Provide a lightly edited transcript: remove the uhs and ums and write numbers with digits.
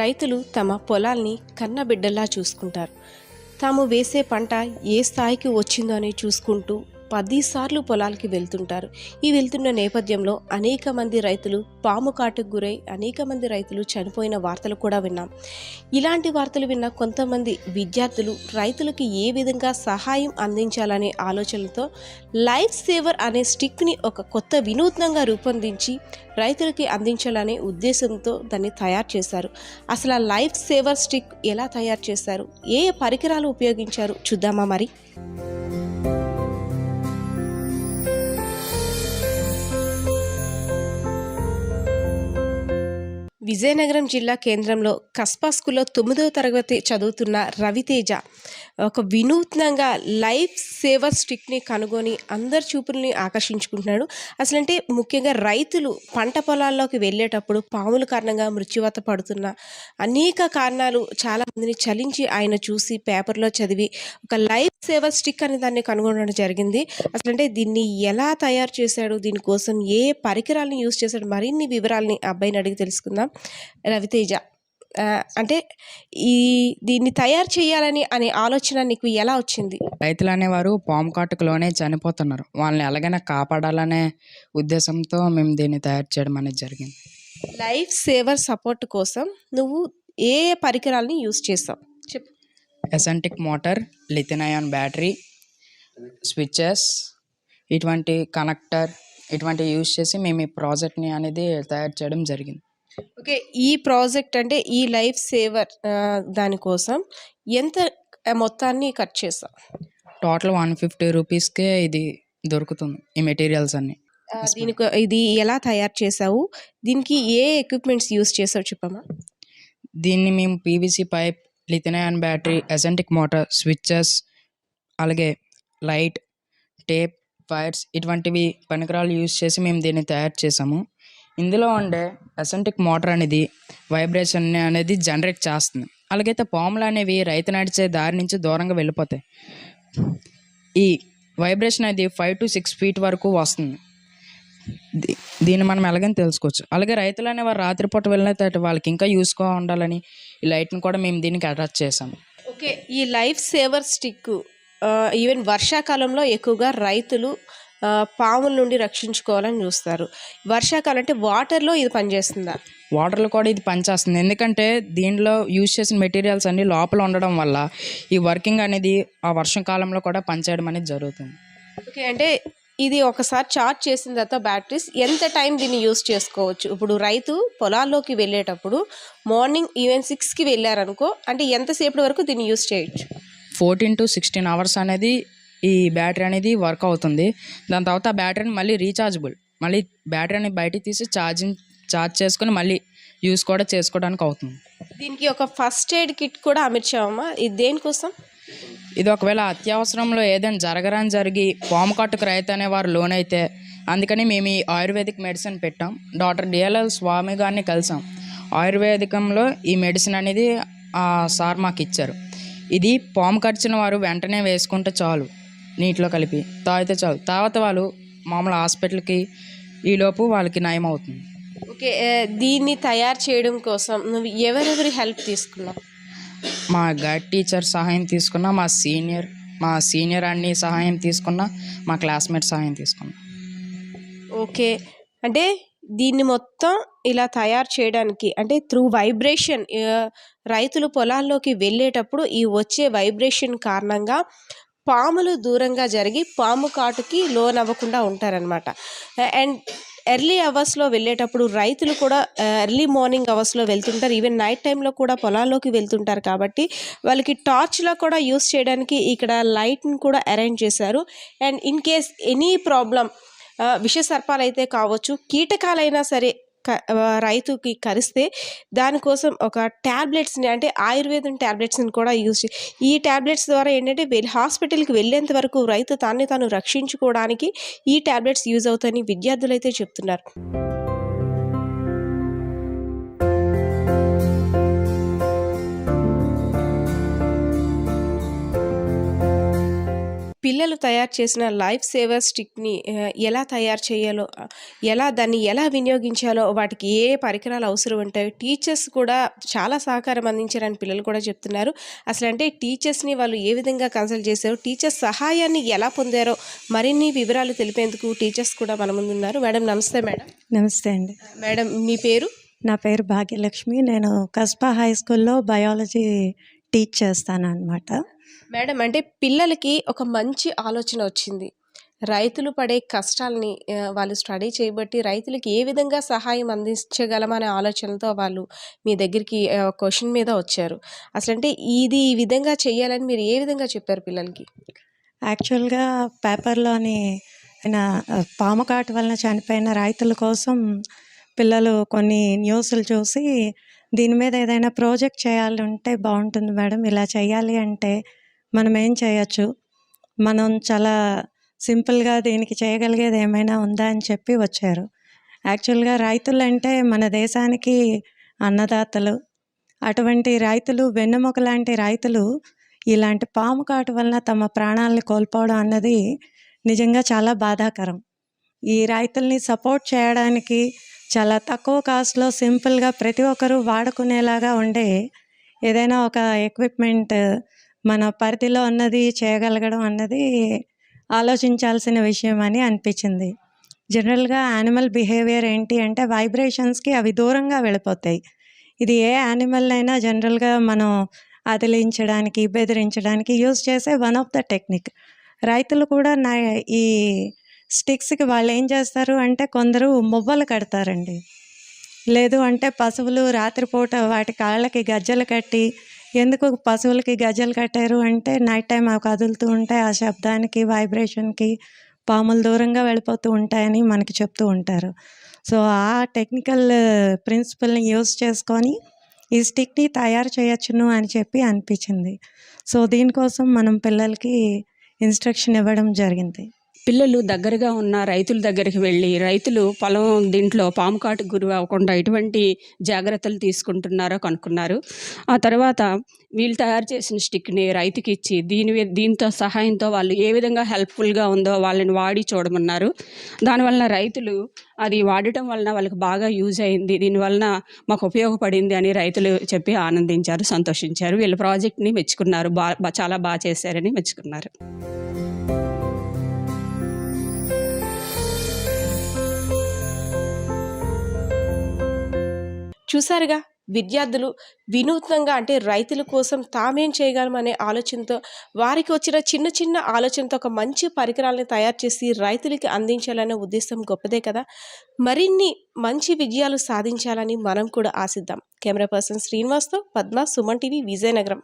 రైతులు తమ పొలాల్ని కన్నబిడ్డల్లా చూసుకుంటారు. తాము వేసే పంట ఏ స్థాయికి వచ్చిందో అని చూసుకుంటూ 10 సార్లు పొలాలకి వెళ్తుంటారు. ఈ వెళ్తున్న నేపథ్యంలో అనేక మంది రైతులు పాము కాటుకు గురై అనేక మంది రైతులు చనిపోయిన వార్తలు కూడా విన్నాం. ఇలాంటి వార్తలు విన్న కొంతమంది విద్యార్థులు రైతులకి ఏ విధంగా సహాయం అందించాలనే ఆలోచనలతో లైఫ్ సేవర్ అనే స్టిక్ని ఒక కొత్త వినూత్నంగా రూపొందించి రైతులకి అందించాలనే ఉద్దేశంతో దాన్ని తయారు చేశారు. అసలు ఆ లైఫ్ సేవర్ స్టిక్ ఎలా తయారు చేశారు, ఏ పరికరాలు ఉపయోగించారు చూద్దామా మరి. విజయనగరం జిల్లా కేంద్రంలో కస్బా స్కూల్లో 9వ తరగతి చదువుతున్న రవితేజ ఒక వినూత్నంగా లైఫ్ సేవర్ స్టిక్ని కనుగొని అందరి చూపుల్ని ఆకర్షించుకుంటున్నాడు. అసలంటే ముఖ్యంగా రైతులు పంట పొలాల్లోకి వెళ్ళేటప్పుడు పాముల కారణంగా మృత్యువాత పడుతున్న అనేక కారణాలు చాలామందిని చలించి ఆయన చూసి పేపర్లో చదివి ఒక లైఫ్ సేవర్ స్టిక్ అనే దాన్ని కనుగొనడం జరిగింది. అసలంటే దీన్ని ఎలా తయారు చేశాడు, దీనికోసం ఏ పరికరాలను యూజ్ చేశాడు, మరిన్ని వివరాలని అబ్బాయిని అడిగి తెలుసుకుందాం. రవితేజ, అంటే దీన్ని తయారు చేయాలని అనే ఆలోచన నీకు ఎలా వచ్చింది? రైతులు అనేవారు పాము కాటుకలోనే చనిపోతున్నారు, వాళ్ళని ఎలాగైనా కాపాడాలనే ఉద్దేశంతో మేము దీన్ని తయారు చేయడం అనేది జరిగింది. లైఫ్ సేవర్ సపోర్ట్ కోసం నువ్వు ఏ పరికరాలని యూజ్ చేసావు చెప్పు. Eccentric motor, lithium ion battery, switches, ఇటువంటి కనెక్టర్, ఇటువంటివి యూజ్ చేసి మేము ఈ ప్రాజెక్ట్ని అనేది తయారు చేయడం జరిగింది. ఓకే, ఈ ప్రాజెక్ట్ అంటే ఈ లైఫ్ సేవర్ దానికోసం ఎంత మొత్తాన్ని ఖర్చు చేసావు? టోటల్ 150 రూపీస్కే ఇది దొరుకుతుంది, ఈ మెటీరియల్స్ అన్ని. దీనికి ఇది ఎలా తయారు చేసావు, దీనికి ఏ ఎక్విప్మెంట్స్ యూజ్ చేసావు చెప్పమ్మా. దీన్ని మేము PVC pipe, lithium ion battery, eccentric motor, switches, అలాగే లైట్, టేప్, వైర్స్, ఇటువంటివి పరికరాలు యూజ్ చేసి మేము దీన్ని తయారు చేసాము. ఇందులో ఉండే ఎసెంటిక్ మోటార్ అనేది వైబ్రేషన్ అనేది జనరేట్ చేస్తుంది. అలాగైతే పాములు అనేవి రైతు నడిచే దారి నుంచి దూరంగా వెళ్ళిపోతాయి. ఈ వైబ్రేషన్ అనేది 5 to 6 feet వరకు వస్తుంది. దీన్ని మనం ఎలాగని తెలుసుకోవచ్చు. అలాగే రైతులు అనేవారు రాత్రిపూట వెళ్ళినట్టు వాళ్ళకి ఇంకా యూస్గా ఉండాలని ఈ లైట్ని కూడా మేము దీనికి అటాచ్ చేసాము. ఓకే, ఈ లైఫ్ సేవర్ స్టిక్ ఈవెన్ వర్షాకాలంలో ఎక్కువగా రైతులు పాముల నుండి రక్షించుకోవాలని చూస్తారు. వర్షాకాలం అంటే వాటర్లో ఇది పనిచేస్తుందా? వాటర్లో కూడా ఇది పనిచేస్తుంది, ఎందుకంటే దీనిలో యూజ్ చేసిన మెటీరియల్స్ అన్నీ లోపల ఉండడం వల్ల ఈ వర్కింగ్ అనేది ఆ వర్షాకాలంలో కూడా పనిచేయడం అనేది జరుగుతుంది. ఓకే, అంటే ఇది ఒకసారి చార్జ్ చేసిన తర్వాత బ్యాటరీస్ ఎంత టైం దీన్ని యూజ్ చేసుకోవచ్చు? ఇప్పుడు రైతు పొలాల్లోకి వెళ్ళేటప్పుడు మార్నింగ్ ఈవెన్ 6కి వెళ్ళారనుకో, అంటే ఎంతసేపటి వరకు దీన్ని యూజ్ చేయొచ్చు? 14 to 16 hours అనేది ఈ బ్యాటరీ అనేది వర్క్ అవుతుంది. దాని తర్వాత ఆ బ్యాటరీని మళ్ళీ రీఛార్జబుల్, మళ్ళీ బ్యాటరీని బయటికి తీసి ఛార్జ్ చేసుకొని మళ్ళీ యూస్ కూడా చేసుకోవడానికి అవుతుంది. దీనికి ఒక ఫస్ట్ ఎయిడ్ కిట్ కూడా అమర్చామమ్మా, ఇది దేనికోసం? ఇది ఒకవేళ అత్యవసరంలో ఏదైనా జరిగి పాము కాటుకు రైతు అనేవారు లోన్ అయితే, అందుకని మేము ఈ ఆయుర్వేదిక్ మెడిసిన్ పెట్టాం. డాక్టర్ డిఎల్ఎల్ స్వామి గారిని కలిసాం. ఆయుర్వేదికంలో ఈ మెడిసిన్ అనేది సార్ మాకు ఇచ్చారు. ఇది పాము కరిచిన వారు వెంటనే వేసుకుంటే చాలు, నీటిలో కలిపి తాగితే చాలు, తర్వాత వాళ్ళు మామూలు హాస్పిటల్కి ఈలోపు వాళ్ళకి నయం అవుతుంది. ఓకే, దీన్ని తయారు చేయడం కోసం నువ్వు ఎవరెవరి హెల్ప్ తీసుకున్నావు? మా గైడ్ టీచర్ సహాయం తీసుకున్నా, మా సీనియర్ అన్ని సహాయం తీసుకున్నా, మా క్లాస్మేట్ సహాయం తీసుకున్నా. ఓకే, అంటే దీన్ని మొత్తం ఇలా తయారు చేయడానికి అంటే త్రూ వైబ్రేషన్, రైతులు పొలాల్లోకి వెళ్ళేటప్పుడు ఈ వచ్చే వైబ్రేషన్ కారణంగా పాములు దూరంగా జరిగి పాము కాటుకి లోన్ అవ్వకుండా ఉంటారనమాట. అండ్ ఎర్లీ అవర్స్లో వెళ్ళేటప్పుడు రైతులు కూడా ఎర్లీ మార్నింగ్ అవర్స్లో వెళ్తుంటారు, ఈవెన్ నైట్ టైంలో కూడా పొలాల్లోకి వెళ్తుంటారు. కాబట్టి వాళ్ళకి టార్చ్లో కూడా యూస్ చేయడానికి ఇక్కడ లైట్ని కూడా అరేంజ్ చేశారు. And in case any problem, విష సర్పాలు అయితే కావచ్చు, కీటకాలైనా సరే రైతుకి కరిస్తే దానికోసం ఒక ట్యాబ్లెట్స్ని అంటే ఆయుర్వేదం ట్యాబ్లెట్స్ని కూడా ఈ ట్యాబ్లెట్స్ ద్వారా ఏంటంటే హాస్పిటల్కి వెళ్ళేంత వరకు రైతు తాను రక్షించుకోవడానికి ఈ ట్యాబ్లెట్స్ యూజ్ అవుతాయని విద్యార్థులు అయితే చెప్తున్నారు. పిల్లలు తయారు చేసిన లైఫ్ సేవర్ స్టిక్‌ని ఎలా తయారు చేయాలో, దాన్ని ఎలా వినియోగించాలో, వాటికి ఏ పరికరాలు అవసరం ఉంటాయో టీచర్స్ కూడా చాలా సహకారం అందించారని పిల్లలు కూడా చెప్తున్నారు. అసలంటే టీచర్స్‌ని వాళ్ళు ఏ విధంగా కన్సల్ట్ చేశారో, టీచర్స్ సహాయాన్ని ఎలా పొందారో మరిన్ని వివరాలు తెలిపేందుకు టీచర్స్ కూడా మన ముందున్నారు. మేడం నమస్తే మేడం. నమస్తే అండి. మేడం మీ పేరు? నా పేరు భాగ్యలక్ష్మి. నేను కస్బా హై స్కూల్లో బయాలజీ టీచ్ చేస్తానన్నమాట. మేడం అంటే పిల్లలకి ఒక మంచి ఆలోచన వచ్చింది. రైతులు పడే కష్టాల్ని వాళ్ళు స్టడీ చేయబట్టి రైతులకి ఏ విధంగా సహాయం అందించగలమనే ఆలోచనలతో వాళ్ళు మీ దగ్గరికి క్వెషన్ మీద వచ్చారు. అసలంటే ఇది ఈ విధంగా చేయాలని మీరు ఏ విధంగా చెప్పారు పిల్లలకి? యాక్చువల్గా పేపర్లోని పాము కాటు వలన చనిపోయిన రైతుల కోసం పిల్లలు కొన్ని న్యూస్లు చూసి దీని మీద ఏదైనా ప్రాజెక్ట్ చేయాలంటే బాగుంటుంది మేడం, ఇలా చేయాలి అంటే మనం ఏం చేయొచ్చు, మనం చాలా సింపుల్గా దీనికి చేయగలిగేది ఏమైనా ఉందా అని చెప్పి వచ్చారు. యాక్చువల్గా రైతులు అంటే మన దేశానికి అన్నదాతలు. అటువంటి రైతులు, వెన్నెముక లాంటి రైతులు ఇలాంటి పాము కాటు వలన తమ ప్రాణాలను కోల్పోవడం అన్నది నిజంగా చాలా బాధాకరం. ఈ రైతుల్ని సపోర్ట్ చేయడానికి చాలా తక్కువ కాస్ట్లో సింపుల్గా ప్రతి ఒక్కరూ వాడుకునేలాగా ఉండే ఏదైనా ఒక ఎక్విప్మెంట్ మన పరిధిలో ఉన్నది చేయగలగడం అన్నది ఆలోచించాల్సిన విషయం అని అనిపించింది. జనరల్గా యానిమల్ బిహేవియర్ ఏంటి అంటే వైబ్రేషన్స్కి అవి దూరంగా వెళ్ళిపోతాయి. ఇది ఏ యానిమల్ అయినా జనరల్గా మనం అదిలించడానికి, బెదిరించడానికి యూజ్ చేసే వన్ ఆఫ్ ద టెక్నిక్. రైతులు కూడా ఈ స్టిక్స్కి వాళ్ళు ఏం చేస్తారు అంటే కొందరు మువ్వలు కడతారండి. లేదు అంటే పశువులు రాత్రిపూట వాటి కాళ్ళకి గజ్జలు కట్టి, ఎందుకు పశువులకి గజ్జలు కట్టారు అంటే నైట్ టైం అవి కదులుతూ ఉంటాయి, ఆ శబ్దానికి వైబ్రేషన్కి పాములు దూరంగా వెళ్ళిపోతూ ఉంటాయని మనకి చెప్తూ ఉంటారు. సో ఆ టెక్నికల్ ప్రిన్సిపల్ని యూజ్ చేసుకొని ఈ స్టిక్ని తయారు చేయొచ్చును అని చెప్పి అనిపించింది. సో దీనికోసం మనం పిల్లలకి ఇన్స్ట్రక్షన్ ఇవ్వడం జరిగింది. పిల్లలు దగ్గరగా ఉన్న రైతుల దగ్గరికి వెళ్ళి రైతులు పొలం దీంట్లో పాము కాటుకు గురి అవ్వకుండా ఎటువంటి జాగ్రత్తలు తీసుకుంటున్నారో కనుక్కున్నారు. ఆ తర్వాత వీళ్ళు తయారు చేసిన స్టిక్ని రైతుకి ఇచ్చి దీంతో సహాయంతో వాళ్ళు ఏ విధంగా హెల్ప్ఫుల్గా ఉందో వాళ్ళని వాడి చూడమన్నారు. దానివలన రైతులు అది వాడటం వలన వాళ్ళకి బాగా యూజ్ అయింది, దీనివలన మాకు ఉపయోగపడింది అని రైతులు చెప్పి ఆనందించారు, సంతోషించారు. వీళ్ళ ప్రాజెక్ట్ని మెచ్చుకున్నారు, చాలా బాగా చేశారని మెచ్చుకున్నారు. చూసారుగా, విద్యార్థులు వినూత్నంగా అంటే రైతుల కోసం తామేం చేయగలమనే ఆలోచనతో, వారికి వచ్చిన చిన్న చిన్న ఆలోచనతో ఒక మంచి పరికరాలని తయారు చేసి రైతులకి అందించాలనే ఉద్దేశం గొప్పదే కదా. మరిన్ని మంచి విజయాలు సాధించాలని మనం కూడా ఆశిద్దాం. కెమెరా పర్సన్ శ్రీనివాస్తో పద్మ, సుమన్ టీవీ, విజయనగరం.